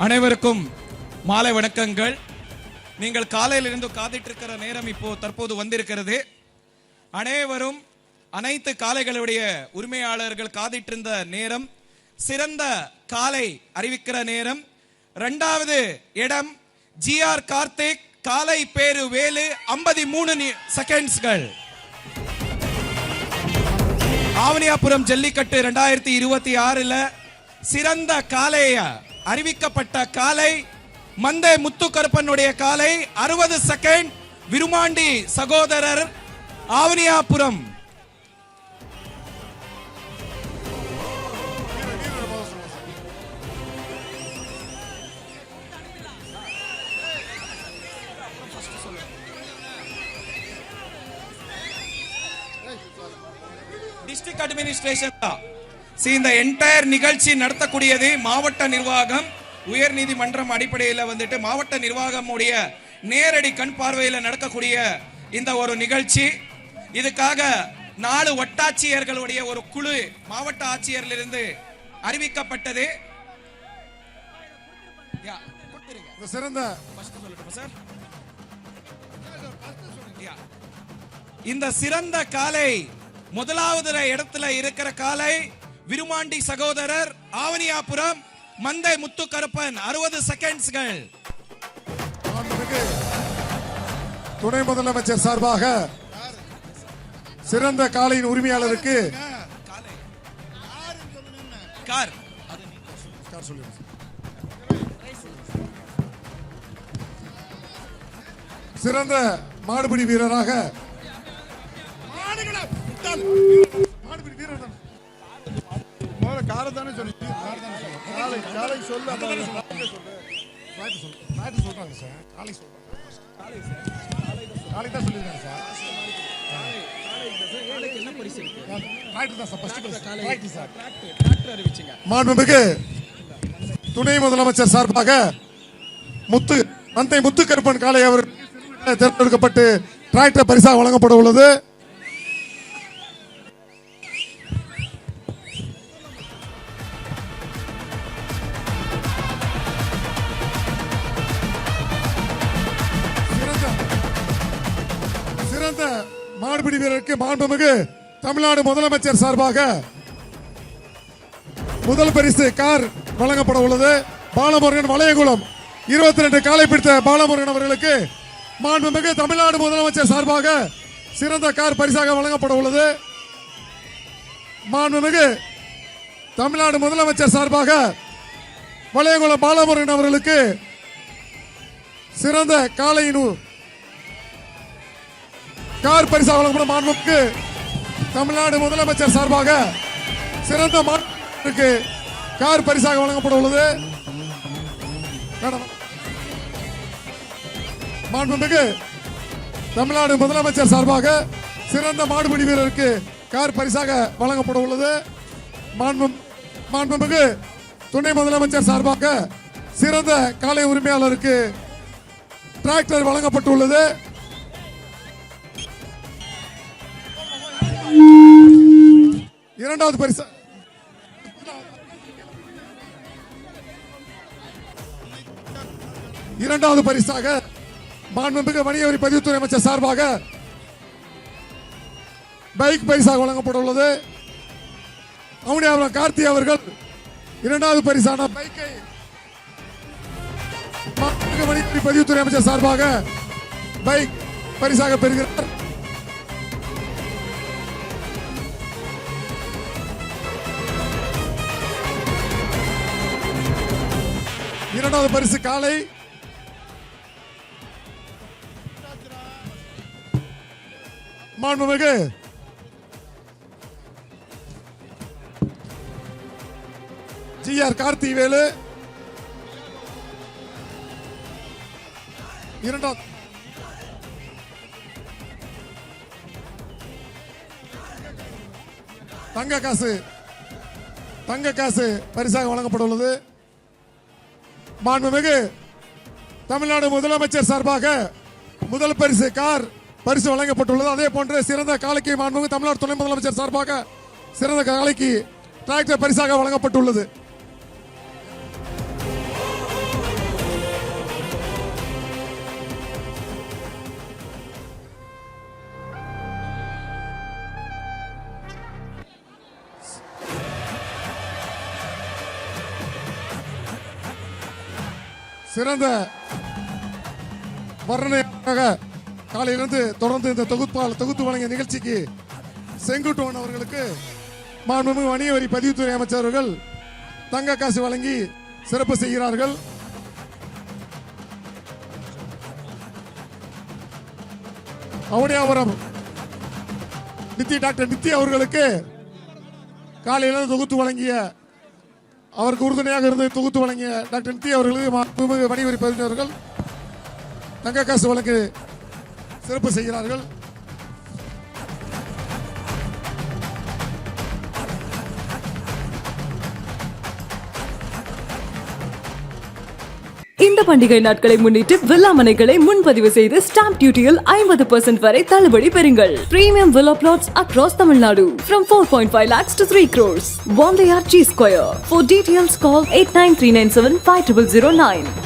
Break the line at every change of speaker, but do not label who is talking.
அனைவருக்கும் மாலை வணக்கங்கள். நீங்கள் காலையிலிருந்து காத்திட்டிருக்கிற நேரம் இப்போ தற்போது வந்திருக்கிறது. அனைவரும் அனைத்து காளைகளுடைய உரிமையாளர்கள் காத்திட்டிருந்த நேரம், சிறந்த காளை அறிவிக்கிற நேரம். இரண்டாவது இடம் ஜிஆர் கார்த்திக், காளை பேரு வேலு, 53 செகண்ட்ஸ்கள். ஆவணியாபுரம் ஜல்லிக்கட்டு 2026 சிறந்த காளைய அறிவிக்கப்பட்ட காளை மந்தை முத்துக்கருப்பனுடைய காளை 60 செகண்ட். விருமாண்டி சகோதரர் ஆவணியாபுரம். டிஸ்ட்ரிக்ட் அட்மினிஸ்ட்ரேஷன் இந்த என்டையர் நிகழ்ச்சி நடத்தக்கூடியது மாவட்ட நிர்வாகம். உயர் நீதிமன்றம் அடிப்படையில் வந்துட்டு மாவட்ட நிர்வாகம் உடைய நேரடி கண் பார்வையில் நடக்கக்கூடிய இந்த ஒரு நிகழ்ச்சி. இதுக்காக 4 வட்டாட்சியர்களுடைய ஒரு குழு மாவட்ட ஆட்சியரிலிருந்து அறிவிக்கப்பட்டது.
சிறந்த
இந்த சிறந்த காளை முதலாவது இடத்துல இருக்கிற காளை விருமாண்டி சகோதரர் ஆவணியாபுரம் மந்தை முத்துக்கருப்பன் 60 செகண்ட்ஸ்கள்.
துணை முதலமைச்சர் சார்பாக சிறந்த காளையின் உரிமையாளருக்கு சிறந்த மாடுபிடி வீரராக மாண்புமிகு துணை முதலமைச்சர் சார்பாக மந்தை முத்துக்கருப்பன் காளை அவர் தேர்ந்தெடுக்கப்பட்டு டிராக்டர் பரிசாக வழங்கப்பட உள்ளது. சிறந்த மாடுபிடி வீரருக்கு மாண்புமிகு தமிழ்நாடு முதலமைச்சர் சார்பாக முதல் பரிசு கார் வழங்கப்பட உள்ளது. பாலமுருகன் வளையகுளம் 22 காளை பிடித்த பாலமுருகன் அவர்களுக்கு மாண்புமிகு தமிழ்நாடு முதலமைச்சர் சார்பாக சிறந்த கார் பரிசாக வழங்கப்பட உள்ளது. மாண்புமிகு தமிழ்நாடு முதலமைச்சர் சார்பாக வளையகுளம் பாலமுருகன் அவர்களுக்கு சிறந்த காளையின் கார் பரிசாக வழங்கப்படும். மாண்புமிகு தமிழ்நாடு முதலமைச்சர் சார்பாக சிறந்த மாட்டுக்கு கார் பரிசாக வழங்கப்பட உள்ளது. மாண்புமிகு தமிழ்நாடு முதலமைச்சர் சார்பாக சிறந்த மாடுபிடி வீரருக்கு கார் பரிசாக வழங்கப்பட உள்ளது. மாண்புமிகு துணை முதலமைச்சர் சார்பாக சிறந்த காளை உரிமையாளருக்கு டிராக்டர் வழங்கப்பட்டுள்ளது. இரண்டாவது பரிசு இரண்டாவது பரிசாக மாண்புமிகு வணிக வரி பதிவுத்துறை அமைச்சர் சார்பாக பைக் பரிசாக வழங்கப்பட உள்ளது. அவனியாபுரம் கார்த்தி அவர்கள் இரண்டாவது பரிசான பைக்கை மாண்புமிகு வணிக வரி பதிவுத்துறை அமைச்சர் சார்பாக பைக் பரிசாக பெறுகிறார். இரண்டாவது பரிசு காளை மாண்புமிகு ஜிஆர் கார்த்தி வேலு. இரண்டாவது தங்க காசு பரிசாக வழங்கப்பட உள்ளது. மாண்புமிகு தமிழ்நாடு முதலமைச்சர் சார்பாக முதல் பரிசு கார் பரிசு வழங்கப்பட்டுள்ளது. அதே போன்று சிறந்த காளைக்கு மாண்புமிகு தமிழ்நாடு துணை முதலமைச்சர் சார்பாக சிறந்த காளைக்கு டிராக்டர் பரிசாக வழங்கப்பட்டுள்ளது. சிறந்த வர்ணனையாக காலையிலிருந்து தொடர்ந்து இந்த தொகுத்து வழங்கிய நிகழ்ச்சிக்கு செங்குட்டுவன் அவர்களுக்கு மாண்புமிகு வணிக வரி பதிவுத்துறை அமைச்சர் அவர்கள் தங்க காசு வழங்கி சிறப்பு செய்கிறார்கள். அவனியாபுரம் டாக்டர் நித்தி அவர்களுக்கு காலையிலிருந்து தொகுத்து வழங்கிய அவருக்கு உறுதுணையாக இருந்து தொகுத்து வழங்கிய டாக்டர் நித்தி அவர்களுக்கு மாண்புமிகு வணிக வரி பதிவுத்துறை அவர்கள் தங்க காசு வழங்கி சிறப்பு செய்கிறார்கள்.
இந்த பண்டிகை நாட்களை முன்னிட்டு வில்லா மனைகளை முன்பதிவு செய்து ஸ்டாம்ப் டியூட்டியில் 50% வரை தள்ளுபடி பெறுங்கள். Premium villa plots across Tamil Nadu from 4.5 lakhs to 3 crores. Wandayar G Square. For details call 8939750009.